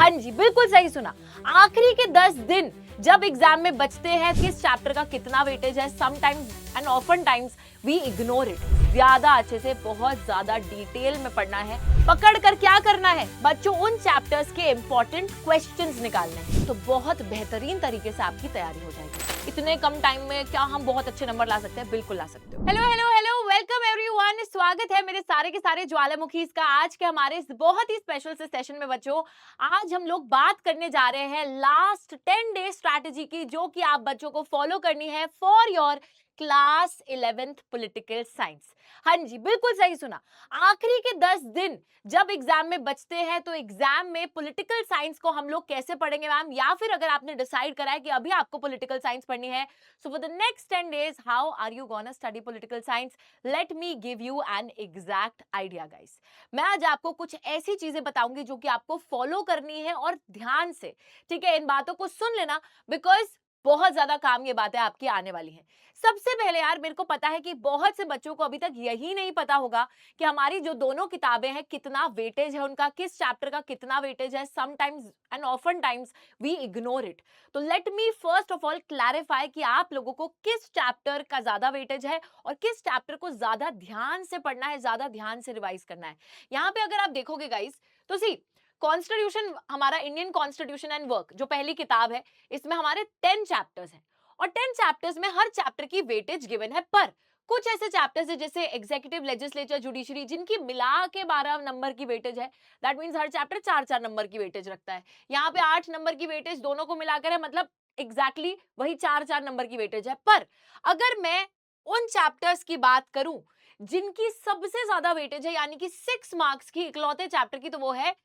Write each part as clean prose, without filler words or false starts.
हाँ जी, बिल्कुल सही सुना। आखिरी के 10 दिन जब एग्जाम में बचते हैं, किस चैप्टर का कितना वेटेज है, sometimes and often times we ignore it. ज्यादा अच्छे से, बहुत ज्यादा डिटेल में पढ़ना है। पकड़ कर क्या करना है बच्चों, उन चैप्टर्स के इंपॉर्टेंट क्वेश्चंस निकालने हैं, तो बहुत बेहतरीन तरीके से आपकी तैयारी हो जाएगी। इतने कम टाइम में क्या हम बहुत अच्छे नंबर ला सकते हैं? बिल्कुल ला सकते हो। Hello hello hello, welcome everyone. स्वागत है मेरे सारे के सारे ज्वालामुखीज का आज के हमारे इस बहुत ही स्पेशल से सेशन में। बच्चों, आज हम लोग बात करने जा रहे हैं लास्ट 10 डे स्ट्रैटेजी की, जो कि आप बच्चों को फॉलो करनी है for your class 11th political science. हाँ जी, बिल्कुल सही सुना। आखिरी के 10 दिन जब एग्जाम में बचते हैं, तो एग्जाम में पॉलिटिकल साइंस को हम लोग कैसे पढ़ेंगे मैम, या फिर अगर आपने डिसाइड करा है कि अभी आपको पॉलिटिकल साइंस पढ़नी है, so for the next 10 days how are you gonna study political science? Let me give you an exact idea guys. मैं आज आपको कुछ ऐसी चीजें बताऊंगी जो कि आपको फॉलो करनी है, और ध्यान से, ठीक है, इन बातों को सुन लेना, बिकॉज बहुत ज्यादा काम ये बातें आपकी आने वाली हैं। सबसे पहले यार, मेरे को पता है कि बहुत से बच्चों को अभी तक यही नहीं पता होगा कि हमारी जो दोनों किताबें हैं, कितना वेटेज है उनका, किस चैप्टर का कितना वेटेज है। Sometimes and often times we ignore it. तो let me first of all clarify कि आप लोगों को किस चैप्टर का ज्यादा वेटेज है और किस चैप्टर को ज्यादा ध्यान से पढ़ना है, ज्यादा ध्यान से रिवाइज करना है। यहाँ पे अगर आप देखोगे गाइस, तो सी कॉन्स्टिट्यूशन, हमारा इंडियन कॉन्स्टिट्यूशन एंड वर्क जो पहली किताब है, इसमें हमारे 10 चैप्टर्स हैं, और 10 चैप्टर्स में हर चैप्टर की वेटेज गिवन है। पर कुछ ऐसे चैप्टर्स है जैसे एग्जीक्यूटिव, लेजिस्लेचर, जुडिशरी, जिनकी मिला के 12 नंबर की वेटेज है। That means her chapter 4-4 number की वेटेज रखता है। यहाँ पे 8 नंबर की वेटेज दोनों को मिलाकर है, मतलब एग्जैक्टली वही 4-4 नंबर की वेटेज है। पर अगर मैं उन चैप्टर्स की बात करूं जिनकी सबसे ज्यादा वेटेज है, यानी कि 6 मार्क्स की इकलौते चैप्टर की, तो वो है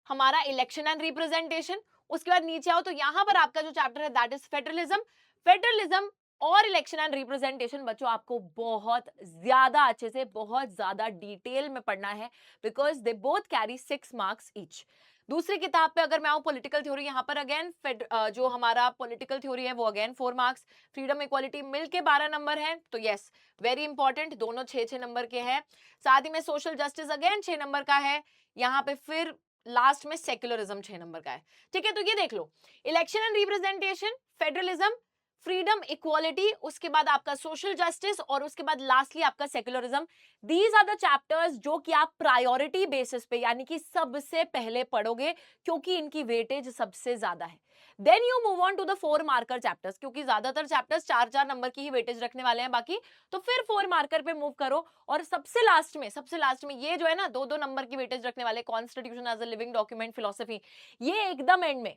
हमारा इलेक्शन एंड रिप्रेजेंटेशन। उसके बाद नीचे आओ तो यहां पर आपका जो चैप्टर है दैट इज फेडरलिज्म। फेडरलिज्म और इलेक्शन एंड रिप्रेजेंटेशन बच्चों आपको बहुत ज्यादा अच्छे से, बहुत ज्यादा डिटेल में पढ़ना है, because they both carry 6 marks each. दूसरी किताब पे अगर मैं आऊं पॉलिटिकल थ्योरी, यहां पर अगेन जो हमारा पॉलिटिकल थ्योरी है वो अगेन 4 मार्क्स। फ्रीडम इक्वालिटी मिलके 12 नंबर है, तो यस वेरी इंपॉर्टेंट, दोनों 6-6 नंबर के हैं। साथ ही में सोशल जस्टिस अगेन 6 नंबर का है। यहाँ पे फिर लास्ट में सेक्युलरिज्म 6 नंबर का है। ठीक है, तो ये देख लो, election and representation, federalism, freedom equality, उसके बाद आपका सोशल जस्टिस, और उसके बाद लास्टली आपका secularism. These are the chapters जो कि आप प्रायोरिटी बेसिस पे, यानी कि सबसे पहले पढ़ोगे, क्योंकि इनकी वेटेज सबसे ज्यादा है। Then you move on to the 4 marker chapters, क्योंकि ज्यादातर चैप्टर्स 4-4 नंबर की ही वेटेज रखने वाले हैं बाकी, तो फिर 4 मार्कर पे मूव करो। और सबसे लास्ट में ये जो है ना, 2-2 नंबर की वेटेज रखने वाले, constitution as a living document, philosophy, ये एकदम एंड में।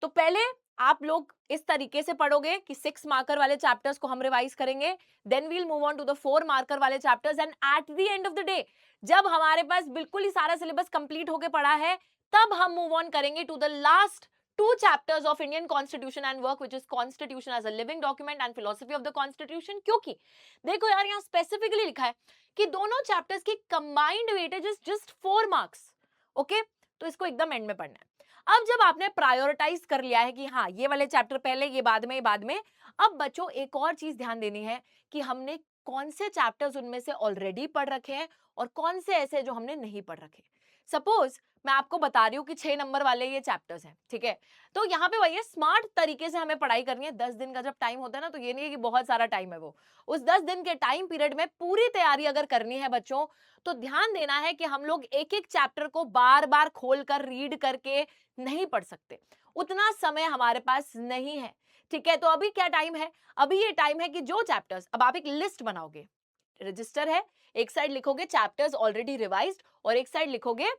तो पहले आप लोग इस तरीके से पढ़ोगे कि 6 मार्कर वाले चैप्टर्स को हम रिवाइज करेंगे, then we'll move on to the 4 marker वाले chapters, and at the end of the day, जब हमारे पास बिल्कुल ही सारा सिलेबस कंप्लीट होके पड़ा है, तब हम मूव ऑन करेंगे to the last 2 chapters of Indian Constitution and Work, which is Constitution as a living document and philosophy of the Constitution। क्योंकि देखो यार, यहाँ स्पेसिफिकली लिखा है कि दोनों चैप्टर्स की combined weightage is just 4 marks. Okay, तो इसको एकदम एंड में पढ़ना है। अब जब आपने प्रायोरिटाइज कर लिया है कि हाँ ये वाले चैप्टर पहले, ये बाद में, ये बाद में, अब बच्चों एक और चीज ध्यान देनी है कि हमने कौन से चैप्टर्स उनमें से ऑलरेडी पढ़ रखे हैं और कौन से ऐसे जो हमने नहीं पढ़ रखे। सपोज मैं आपको बता रही हूँ कि 6 नंबर वाले ये चैप्टर्स हैं, ठीक है, तो यहाँ पे वही है, स्मार्ट तरीके से हमें पढ़ाई करनी है। 10 दिन का जब टाइम होता है ना, तो ये नहीं है कि बहुत सारा टाइम है, वो उस 10 दिन के टाइम पीरियड में पूरी तैयारी अगर करनी है बच्चों, तो ध्यान देना है कि हम लोग एक एक चैप्टर को बार बार खोल कर रीड करके नहीं पढ़ सकते, उतना समय हमारे पास नहीं है। ठीक है, तो अभी क्या टाइम है? अभी ये टाइम है कि जो चैप्टर्स, अब आप एक लिस्ट बनाओगे, रजिस्टर है, एक साइड लिखोगे चैप्टर्स ऑलरेडी रिवाइज्ड, और एक साइड लिखोगे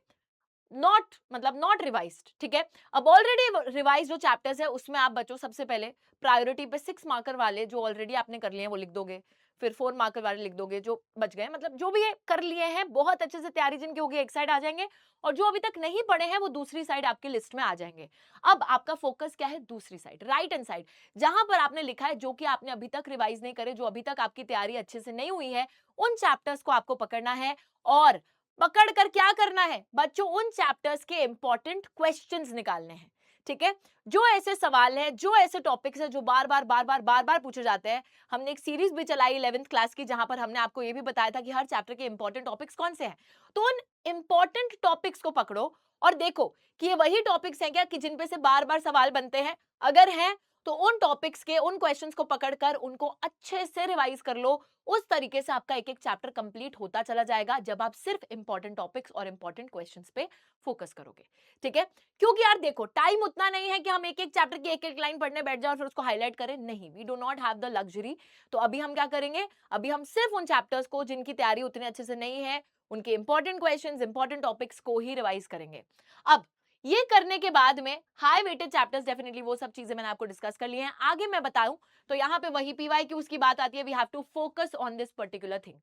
नॉट, मतलब नॉट रिवाइज्ड। ठीक है, अब ऑलरेडी रिवाइज जो चैप्टर्स है उसमें आप बच्चों सबसे पहले प्रायोरिटी पे 6 मार्कर वाले जो ऑलरेडी आपने कर लिए हैं वो लिख दोगे, फिर 4 मार्कर वाले लिख दोगे जो बच गए, मतलब जो भी ये कर लिए हैं बहुत अच्छे से तैयारी जिनकी होगी एक साइड आ जाएंगे, और जो अभी तक नहीं पढ़े हैं वो दूसरी साइड आपकी लिस्ट में आ जाएंगे। अब आपका फोकस क्या है? दूसरी साइड, राइट हैंड साइड, जहां पर आपने लिखा है जो कि आपने अभी तक रिवाइज नहीं करे, जो अभी तक आपकी तैयारी अच्छे से नहीं हुई है, उन चैप्टर्स को आपको पकड़ना है, और पकड़ कर क्या करना है बच्चों, उन चैप्टर्स के इंपॉर्टेंट क्वेश्चंस निकालने हैं। ठीक है। जो ऐसे सवाल हैं, जो ऐसे टॉपिक्स हैं जो बार बार पूछे जाते हैं, हमने एक सीरीज भी चलाई 11th क्लास की, जहां पर हमने आपको ये भी बताया था कि हर चैप्टर के इंपॉर्टेंट टॉपिक्स कौन से हैं। तो उन इंपॉर्टेंट टॉपिक्स को पकड़ो और देखो कि ये वही टॉपिक्स हैं क्या कि जिन पे से बार बार सवाल बनते हैं। अगर हैं तो उन टॉपिक्स के उन क्वेश्चंस को पकड़कर उनको अच्छे से रिवाइज कर लो। उस तरीके से आपका एक एक चैप्टर कंप्लीट होता चला जाएगा जब आप सिर्फ इंपॉर्टेंट टॉपिक्स और इंपॉर्टेंट क्वेश्चंस पे फोकस करोगे। ठीक है, क्योंकि यार देखो टाइम उतना नहीं है कि हम एक एक चैप्टर की एक एक लाइन पढ़ने बैठ जाए और फिर उसको हाईलाइट करें। नहीं, we do not have the luxury. तो अभी हम क्या करेंगे, अभी हम सिर्फ उन चैप्टर्स को जिनकी तैयारी उतने अच्छे से नहीं है, उनके इंपॉर्टेंट क्वेश्चंस इंपॉर्टेंट टॉपिक्स को ही रिवाइज करेंगे। अब ये करने के बाद में हाई वेटेड चैप्टर्स, डेफिनेटली वो सब चीजें मैंने आपको डिस्कस कर ली हैं। आगे मैं बताऊं तो यहाँ पे वही पीवाईक्यूज की बात आती है। We have to focus on this particular thing.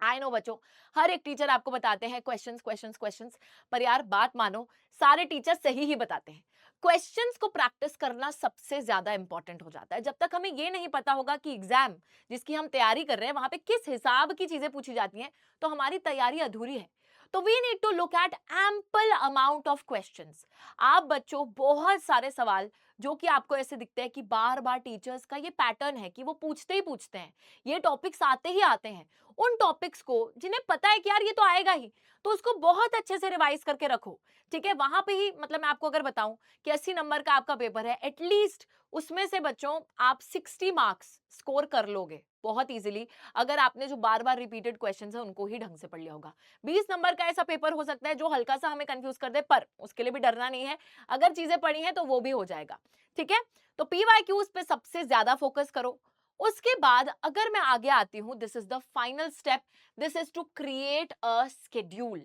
I know बच्चों, हर एक टीचर आपको बताते हैं क्वेश्चंस क्वेश्चंस क्वेश्चंस, पर यार बात मानो, सारे टीचर सही ही बताते हैं। क्वेश्चंस को प्रैक्टिस करना सबसे ज्यादा इंपॉर्टेंट हो जाता है। जब तक हमें ये नहीं पता होगा कि एग्जाम जिसकी हम तैयारी कर रहे हैं वहां पे किस हिसाब की चीजें पूछी जाती हैं, तो हमारी तैयारी अधूरी है। तो we need to look at ample amount of questions. आप बच्चों बहुत सारे सवाल जो कि आपको ऐसे दिखते हैं कि बार बार टीचर्स का ये पैटर्न है कि वो पूछते ही पूछते हैं, ये टॉपिक्स आते ही आते हैं। उन टॉपिक्स को जिन्हें पता है कि यार ये तो आएगा ही, तो उसको बहुत अच्छे से रिवाइज करके रखो। ठीक है, वहां पे ही मतलब मैं आपको अगर बताऊं कि 80 नंबर का आपका पेपर है, एटलीस्ट उसमें से बच्चों आप 60 मार्क्स स्कोर कर लोगे बहुत इजीली, अगर आपने जो बार बार रिपीटेड क्वेश्चंस है उनको ही ढंग से पढ़ लिया होगा। 20 नंबर का ऐसा पेपर हो सकता है जो हल्का सा हमें कंफ्यूज कर दे, पर उसके लिए भी डरना नहीं है, अगर चीजें पढ़ी हैं तो वो भी हो जाएगा। ठीक है, तो पीवाईक्यूज पे सबसे ज्यादा फोकस करो। उसके बाद अगर मैं आगे आती हूं, this is the final step, this is to create a schedule.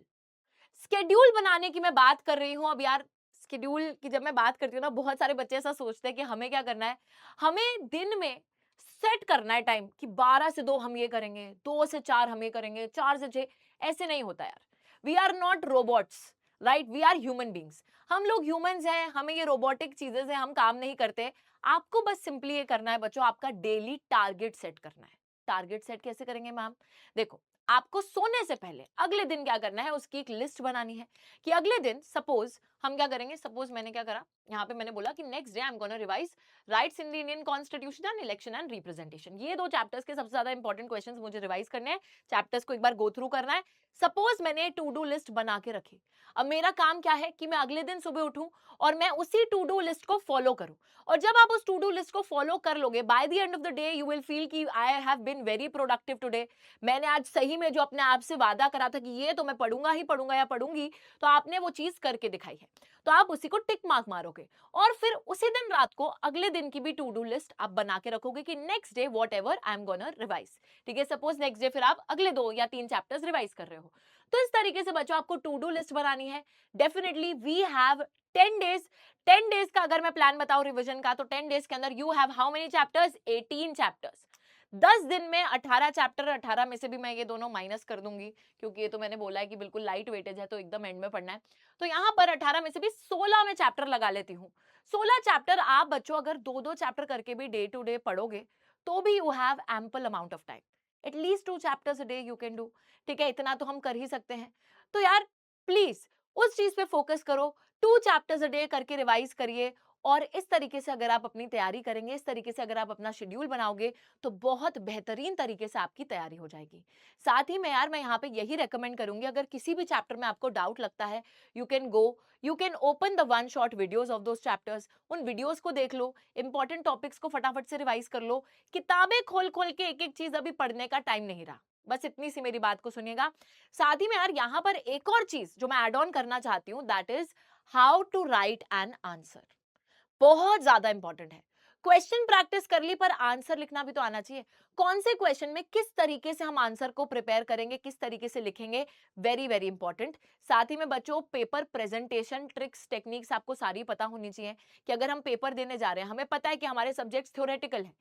Schedule बनाने की मैं बात कर रही हूं। अब यार स्केड्यूल की जब मैं बात करती हूँ ना, बहुत सारे बच्चे ऐसा सोचते हैं कि हमें क्या करना है, हमें दिन में सेट करना है टाइम कि 12 से 2 हम ये करेंगे, 2 से 4 हम ये करेंगे, 4 से 6। ऐसे नहीं होता यार। We are not robots, right, we are human beings. हम लोग ह्यूमंस हैं, हमें ये रोबोटिक चीजें से हम काम नहीं करते। आपको बस सिंपली ये करना है बच्चों, आपका डेली टारगेट सेट करना है। टारगेट सेट कैसे करेंगे मैम? देखो, आपको सोने से पहले अगले दिन क्या करना है उसकी एक लिस्ट बनानी है कि अगले दिन सपोज हम क्या करेंगे। सपोज मैंने क्या करा, यहाँ पे मैंने बोला कि next day I am gonna revise rights in the Indian constitution and election and representation. ये दो चैप्टर्स के सबसे ज्यादा इंपॉर्टेंट क्वेश्चंस मुझे रिवाइज करने हैं, चैप्टर्स को एक बार गो थ्रू करना है। सपोज मैंने टू डू लिस्ट बना के रखी। अब मेरा काम क्या है कि मैं अगले दिन सुबह उठूं और मैं उसी टू डू लिस्ट को फॉलो करूं। और जब आप उस टू डू लिस्ट को फॉलो कर लोगे, by the end of the day you will feel कि I have been very productive today. मैंने आज सही में जो अपने आप से वादा करा था कि ये तो मैं पढ़ूंगा ही पढ़ूंगा या पढ़ूंगी, तो आपने वो चीज करके दिखाई है। तो आप उसी को टिक मार्क मारोगे और फिर उसी दिन रात को अगले दिन की भी टू डू लिस्ट आप बना के रखोगे कि next day what ever I am gonna revise. ठीक है, सपोज नेक्स्ट डे फिर आप अगले 2 या 3 चैप्टर्स रिवाइज कर रहे हो। तो इस तरीके से बच्चों आपको टू डू लिस्ट बनानी है। Definitely we have 10 days. 10 days का अगर मैं प्लान बताऊं रिवीजन का, तो 10 डेज के अंदर you have how many chapters? 18 chapters. 10 दिन में 18 चैप्टर, 18 में से भी मैं ये दोनों माइनस कर दूंगी क्योंकि ये तो मैंने बोला है कि बिल्कुल लाइट वेटेज है, तो एकदम एंड में पढ़ना है। तो यहाँ पर 18 में से भी 16 में चैप्टर लगा लेती हूँ। 16 चैप्टर आप बच्चों अगर 2-2 चैप्टर करके भी डे टू डे पढ़ोगे तो भी you have ample amount of time. At least 2 chapters a day you can do. ठीक है, इतना तो हम कर ही सकते हैं। तो यार प्लीज उस चीज पे फोकस करो, 2 चैप्टर्स अ डे करके रिवाइज करिए। और इस तरीके से अगर आप अपनी तैयारी करेंगे, इस तरीके से अगर आप अपना शेड्यूल बनाओगे, तो बहुत बेहतरीन तरीके से आपकी तैयारी हो जाएगी। साथ ही में यार मैं यहाँ पे यही रेकमेंड करूंगी, अगर किसी भी चैप्टर में आपको डाउट लगता है, you can open the one shot videos of those chapters. उन वीडियोस को देख लो, इंपॉर्टेंट टॉपिक्स को फटाफट से रिवाइज कर लो। किताबें खोल खोल के एक एक चीज अभी पढ़ने का टाइम नहीं रहा। बस इतनी सी मेरी बात को सुनिएगा। साथ ही में यार यहाँ पर एक और चीज जो मैं ऐड ऑन करना चाहती हूँ, that is how to write an answer. बहुत ज्यादा इंपॉर्टेंट है। क्वेश्चन प्रैक्टिस कर ली, पर आंसर लिखना भी तो आना चाहिए। कौन से क्वेश्चन में किस तरीके से हम आंसर को प्रिपेयर करेंगे, किस तरीके से लिखेंगे, वेरी वेरी इंपॉर्टेंट। साथ ही में बच्चों पेपर प्रेजेंटेशन ट्रिक्स टेक्निक्स आपको सारी पता होनी चाहिए कि अगर हम पेपर देने जा रहे हैं, हमें पता है कि हमारे सब्जेक्ट्स थ्योरेटिकल है।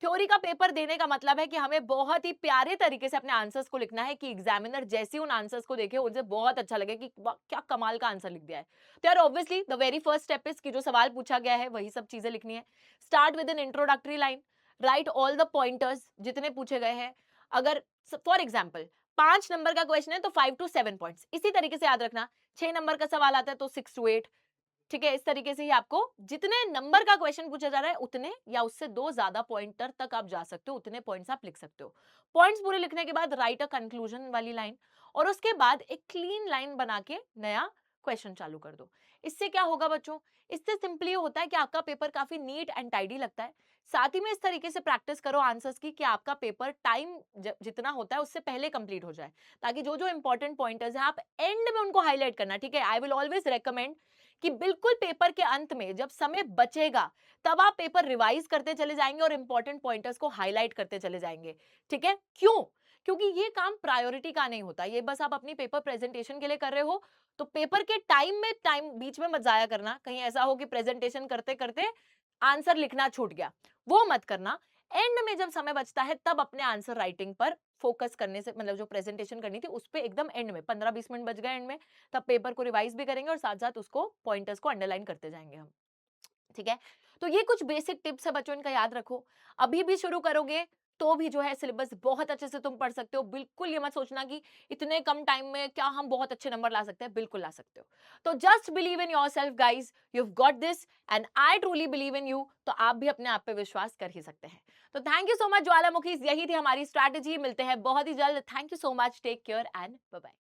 थ्योरी का पेपर देने का मतलब है कि हमें बहुत ही प्यारे तरीके से अपने आंसर्स को लिखना है कि एग्जामिनर जैसे उन आंसर्स को देखे उनसे बहुत अच्छा लगे कि क्या कमाल का आंसर लिख दिया है। तो यार obviously the very first step is कि जो सवाल पूछा गया है वही सब चीजें लिखनी है। Start with N introductory line, right all the pointers जितने पूछे गए हैं। अगर फॉर एग्जाम्पल 5 नंबर का क्वेश्चन है तो 5 to 7 पॉइंट्स, इसी तरीके से याद रखना। 6 नंबर का सवाल आता है तो 6 to 8। ठीक है, इस तरीके से ही आपको जितने नंबर का क्वेश्चन पूछा जा रहा है उतने या उससे 2 ज्यादा पॉइंटर तक आप जा सकते हो, उतने पॉइंट्स आप लिख सकते हो। पॉइंट्स पूरे लिखने के बाद राइट अ कंक्लूजन वाली लाइन और उसके बाद एक क्लीन लाइन बना के नया क्वेश्चन चालू कर दो। इससे क्या होगा बच्चों, इससे सिंपली होता है कि आपका पेपर काफी नीट एंड टाइडी लगता है। साथ ही में इस तरीके से प्रैक्टिस करो आंसर्स की कि आपका पेपर टाइम जितना होता है उससे पहले कंप्लीट हो जाए, ताकि जो जो इंपॉर्टेंट पॉइंटर्स हैं आप एंड में उनको हाईलाइट करना। ठीक है, आई विल ऑलवेज रेकमेंड कि बिल्कुल पेपर के अंत में जब समय बचेगा तब आप पेपर रिवाइज करते चले जाएंगे और इंपॉर्टेंट पॉइंटर्स को हाईलाइट करते चले जाएंगे। ठीक है, क्यों? क्योंकि ये काम प्रायोरिटी का नहीं होता, ये बस आप अपनी पेपर प्रेजेंटेशन के लिए कर रहे हो। तो पेपर के टाइम बीच में मत जाया करना, कहीं ऐसा हो कि प्रेजेंटेशन करते करते आंसर लिखना छूट गया, वो मत करना। एंड में जब समय बचता है तब अपने आंसर राइटिंग पर फोकस करने से, मतलब जो प्रेजेंटेशन करनी थी उस पे एकदम एंड में 15-20 मिनट बच गए एंड में, तब पेपर को रिवाइज भी करेंगे और साथ साथ उसको पॉइंटर्स को अंडरलाइन करते जाएंगे हम। ठीक है, तो ये कुछ बेसिक टिप्स है बच्चों, इनका याद रखो। अभी भी शुरू करोगे तो भी जो है सिलेबस बहुत अच्छे से तुम पढ़ सकते हो। बिल्कुल ये मत सोचना कि इतने कम टाइम में क्या हम बहुत अच्छे नंबर ला सकते हैं, बिल्कुल ला सकते हो। तो just believe in yourself guys, you have got this and I truly believe in you. तो आप भी अपने आप पे विश्वास कर ही सकते हैं। तो थैंक यू सो मच ज्वालामुखी, यही थी हमारी स्ट्रैटेजी। मिलते हैं बहुत ही जल्द। Thank you so much, take care and bye bye.